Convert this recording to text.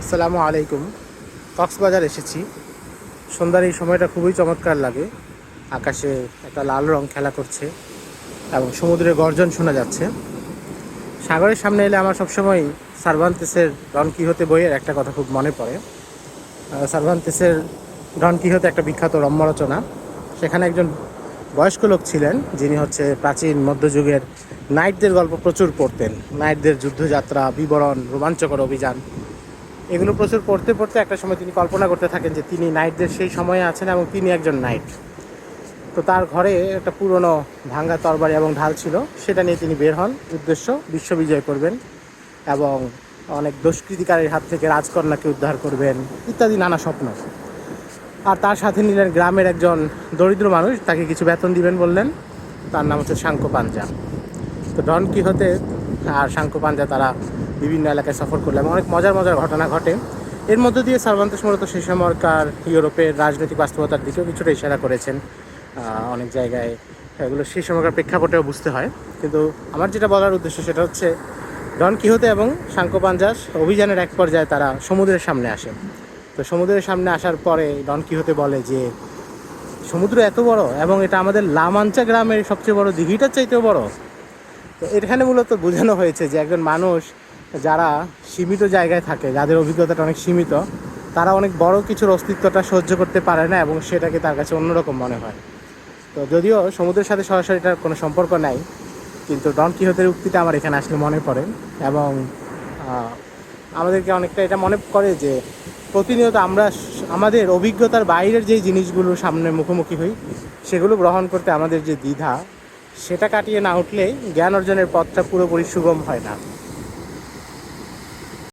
আসসালামু আলাইকুম। কক্সবাজার এসেছি। সন্ধ্যার এই সময়টা খুবই চমৎকার লাগে। আকাশে একটা লাল রং খেলা করছে এবং সমুদ্রের গর্জন শোনা যাচ্ছে। সাগরের সামনে এলে আমার সবসময় সার্ভান্তেসের ডন কিহোতে বইয়ের একটা কথা খুব মনে পড়ে। সার্ভান্তেসের ডন কিহোতে একটা বিখ্যাত রম্য রচনা। সেখানে একজন বয়স্ক লোক ছিলেন যিনি প্রাচীন মধ্যযুগের নাইটদের গল্প প্রচুর পড়তেন। নাইটদের যুদ্ধযাত্রা, বিবরণ, রোমাঞ্চকর অভিযান, এগুলো প্রচুর পড়তে পড়তে একটা সময় তিনি কল্পনা করতে থাকেন যে তিনি নাইটদের সেই সময়ে আছেন এবং তিনি একজন নাইট। তো তার ঘরে একটা পুরনো ভাঙ্গা তরবারি এবং ঢাল ছিল, সেটা নিয়ে তিনি বের হন। উদ্দেশ্য বিশ্ব বিজয় করবেন এবং অনেক দুষ্কৃতিকারীর হাত থেকে রাজকন্যাকে উদ্ধার করবেন ইত্যাদি নানা স্বপ্ন। আর তার সাথে নিলেন গ্রামের একজন দরিদ্র মানুষ, তাকে কিছু বেতন দিবেন বললেন। তার নাম সাঙ্কো পাঞ্জা। তো ডন কিহোতে আর সাঙ্কো পাঞ্জা তারা বিভিন্ন এলাকায় সফর করলে এবং অনেক মজার মজার ঘটনা ঘটে। এর মধ্য দিয়ে সার্ভান্তেস মূলত সেই সময়কার ইউরোপের রাজনৈতিক বাস্তবতার দিকেও কিছুটা ইশারা করেছেন। অনেক জায়গায় এগুলো সেই সময়কার প্রেক্ষাপটেও বুঝতে হয়। কিন্তু আমার যেটা বলার উদ্দেশ্য সেটা হচ্ছে ডন কিহোতে এবং সাঙ্কো পাঞ্জাস অভিযানের এক পর্যায়ে তারা সমুদ্রের সামনে আসে। তো সমুদ্রের সামনে আসার পরে ডন কিহোতে বলে যে সমুদ্র এত বড় এবং এটা আমাদের লা মাঞ্চা গ্রামের সবচেয়ে বড় দিঘিটার চাইতেও বড়। তো এখানে মূলত বোঝানো হয়েছে যে একজন মানুষ যারা সীমিত জায়গায় থাকে, যাদের অভিজ্ঞতাটা অনেক সীমিত, তারা অনেক বড় কিছুর অস্তিত্বটা সহ্য করতে পারে না এবং সেটাকে তার কাছে অন্যরকম মনে হয়। তো যদিও সমুদ্রের সাথে সরাসরি এটার কোনো সম্পর্ক নাই, কিন্তু ডন কিহোতের উক্তিটা আমার এখানে আসলে মনে পড়ে এবং আমাদেরকে অনেকটা এটা মনে করে যে প্রতিনিয়ত আমরা আমাদের অভিজ্ঞতার বাইরের যেই জিনিসগুলো সামনে মুখোমুখি হই, সেগুলো গ্রহণ করতে আমাদের যে দ্বিধা, সেটা কাটিয়ে না উঠলে জ্ঞান অর্জনের পথটা পুরোপুরি সুগম হয় না।